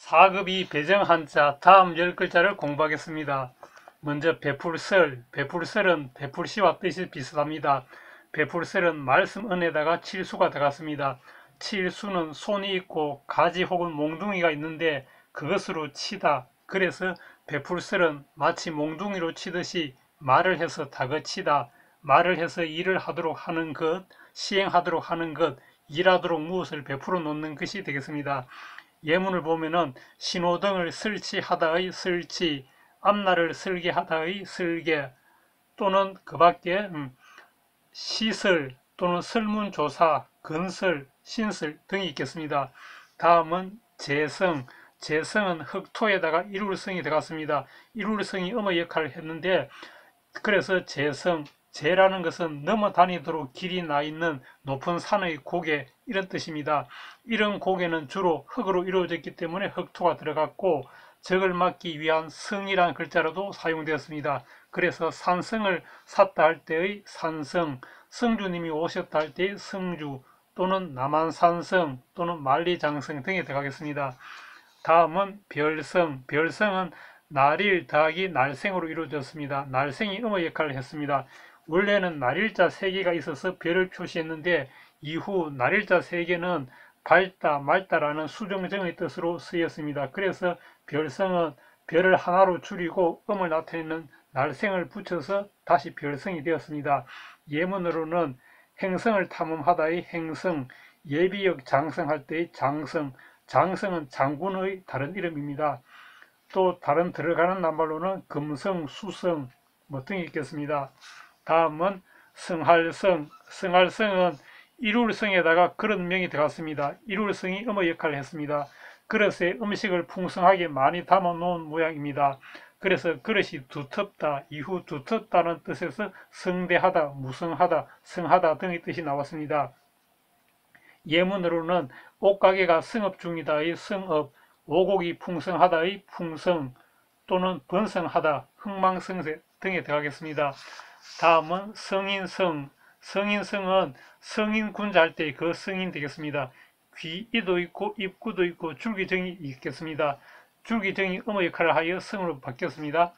4급이 배정한자 다음 10글자를 공부하겠습니다. 먼저 베풀설, 베풀설은 베풀시와 뜻이 비슷합니다. 베풀설은 말씀 은에다가 칠수가 들어갔습니다. 칠수는 손이 있고 가지 혹은 몽둥이가 있는데 그것으로 치다. 그래서 베풀설은 마치 몽둥이로 치듯이 말을 해서 다그치다. 말을 해서 일을 하도록 하는 것, 시행하도록 하는 것, 일하도록 무엇을 베풀어 놓는 것이 되겠습니다. 예문을 보면은 신호등을 설치하다의 설치, 앞날을 설계하다의 설계, 또는 그 밖에 시설 또는 설문조사, 건설, 신설 등이 있겠습니다. 다음은 재성, 재성은 흑토에다가 일울성이 들어갔습니다. 일울성이 음의 역할을 했는데 그래서 재성, 재라는 것은 넘어 다니도록 길이 나 있는 높은 산의 고개 이런 뜻입니다. 이런 고개는 주로 흙으로 이루어졌기 때문에 흑토가 들어갔고 적을 막기 위한 성이라는 글자로도 사용되었습니다. 그래서 산성을 샀다 할 때의 산성, 성주님이 오셨다 할 때의 성주 또는 남한산성 또는 만리장성 등에 들어가겠습니다. 다음은 별성, 별성은 날일 더하기 날생으로 이루어졌습니다. 날생이 음의 역할을 했습니다. 원래는 날일자 3개가 있어서 별을 표시했는데 이후 날일자 3개는 밝다, 맑다라는 수정정의 뜻으로 쓰였습니다. 그래서 별성은 별을 하나로 줄이고 음을 나타내는 날생을 붙여서 다시 별성이 되었습니다. 예문으로는 행성을 탐험하다의 행성, 예비역 장성할 때의 장성, 장성은 장군의 다른 이름입니다. 또 다른 들어가는 낱말로는 금성, 수성 등이 있겠습니다. 다음은 성할성, 성할성은 일울성에다가 그릇명이 들어갔습니다. 일울성이 음의 역할을 했습니다. 그릇에 음식을 풍성하게 많이 담아 놓은 모양입니다. 그래서 그릇이 두텁다, 이후 두텁다는 뜻에서 성대하다, 무성하다, 성하다 등의 뜻이 나왔습니다. 예문으로는 옷가게가 성업 중이다의 성업, 오곡이 풍성하다의 풍성 또는 번성하다, 흥망성쇠 등에 들어가겠습니다. 다음은 성인성, 성인성은 성인군자 할 때 그 성인 되겠습니다. 귀이도 있고 입구도 있고 줄기정이 있겠습니다. 줄기정이 음의 역할을 하여 성으로 바뀌었습니다.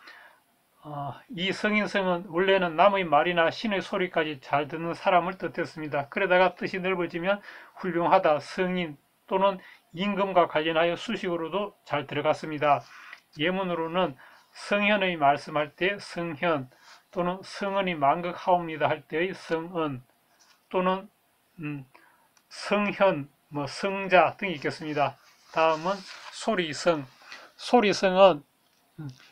이 성인성은 원래는 남의 말이나 신의 소리까지 잘 듣는 사람을 뜻했습니다. 그러다가 뜻이 넓어지면 훌륭하다, 성인 또는 임금과 관련하여 수식으로도 잘 들어갔습니다. 예문으로는 성현의 말씀할 때 성현 또는 성은이 만극하옵니다 할 때의 성은 또는 성현, 성자 등이 있겠습니다. 다음은 소리성, 소리성은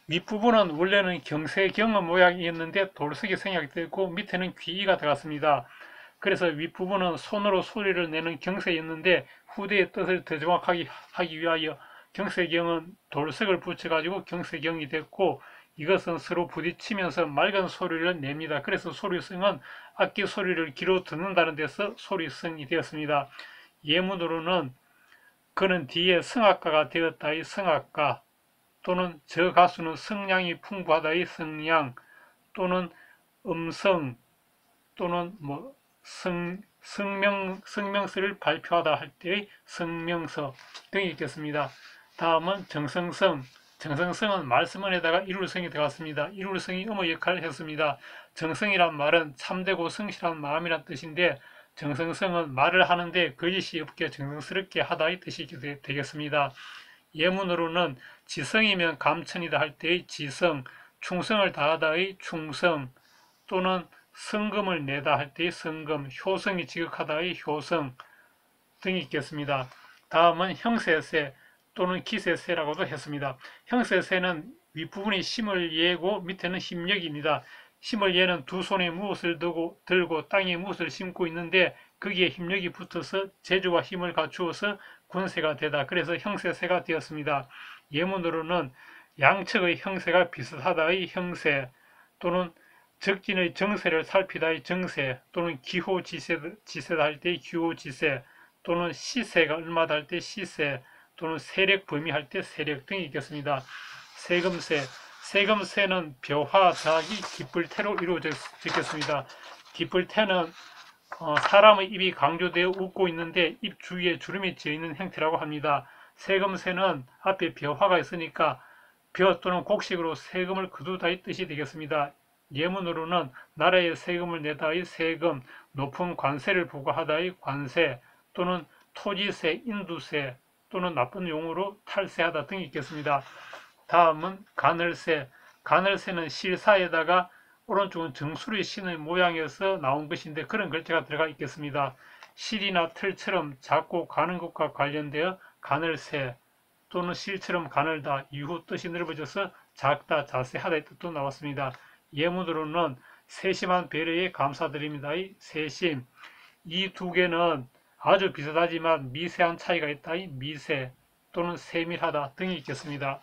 윗부분은 원래는 경세경의 모양이었는데 돌석이 생략되어 있고 밑에는 귀이가 들어갔습니다. 그래서 윗부분은 손으로 소리를 내는 경세였는데 후대의 뜻을 더 정확하게 하기 위하여 경세경은 돌석을 붙여가지고 경세경이 됐고 이것은 서로 부딪히면서 맑은 소리를 냅니다. 그래서 소리성은 악기 소리를 귀로 듣는다는 데서 소리성이 되었습니다. 예문으로는 그는 뒤에 성악가가 되었다의 성악가 또는 저 가수는 성량이 풍부하다의 성량 또는 음성 또는 성명서를 발표하다 할 때의 성명서 등이 있겠습니다. 다음은 정성성, 정성성은 말씀 안에다가 일울성이 들어갔습니다. 일울성이 음의 역할을 했습니다. 정성이란 말은 참되고 성실한 마음이란 뜻인데 정성성은 말을 하는데 거짓이 없게 정성스럽게 하다의 뜻이 되겠습니다. 예문으로는 지성이면 감천이다 할 때의 지성, 충성을 다하다의 충성 또는 성금을 내다 할 때의 성금, 효성이 지극하다의 효성 등이 있겠습니다. 다음은 형세세 또는 기세세라고도 했습니다. 형세세는 윗부분이 심을 예고 밑에는 힘력입니다. 심을 예는 두 손에 무엇을 들고 땅에 무엇을 심고 있는데 거기에 힘력이 붙어서 재주와 힘을 갖추어서 군세가 되다. 그래서 형세세가 되었습니다. 예문으로는 양측의 형세가 비슷하다의 형세 또는 적진의 정세를 살피다의 정세 또는 기호지세다 할 때의 기호지세 또는 시세가 얼마다 할 때 시세 또는 세력 범위할 때 세력 등이 있겠습니다. 세금세, 세금세는 벼화 더하기 깃불태로 이루어졌겠습니다. 깃불태는 사람의 입이 강조되어 웃고 있는데 입 주위에 주름이 지어 있는 형태라고 합니다. 세금세는 앞에 벼화가 있으니까 벼 또는 곡식으로 세금을 거두다의 뜻이 되겠습니다. 예문으로는 나라에 세금을 내다의 세금, 높은 관세를 부과하다의 관세, 또는 토지세, 인두세, 또는 나쁜 용어로 탈세하다 등이 있겠습니다. 다음은 가늘세. 가늘세는 실사에다가 오른쪽은 정수리 신의 모양에서 나온 것인데 그런 글자가 들어가 있겠습니다. 실이나 틀처럼 작고 가는 것과 관련되어 가늘세 또는 실처럼 가늘다, 이후 뜻이 넓어져서 작다, 자세하다의 뜻도 나왔습니다. 예문으로는 세심한 배려에 감사드립니다의 세심, 이 두 개는 아주 비슷하지만 미세한 차이가 있다의 미세 또는 세밀하다 등이 있겠습니다.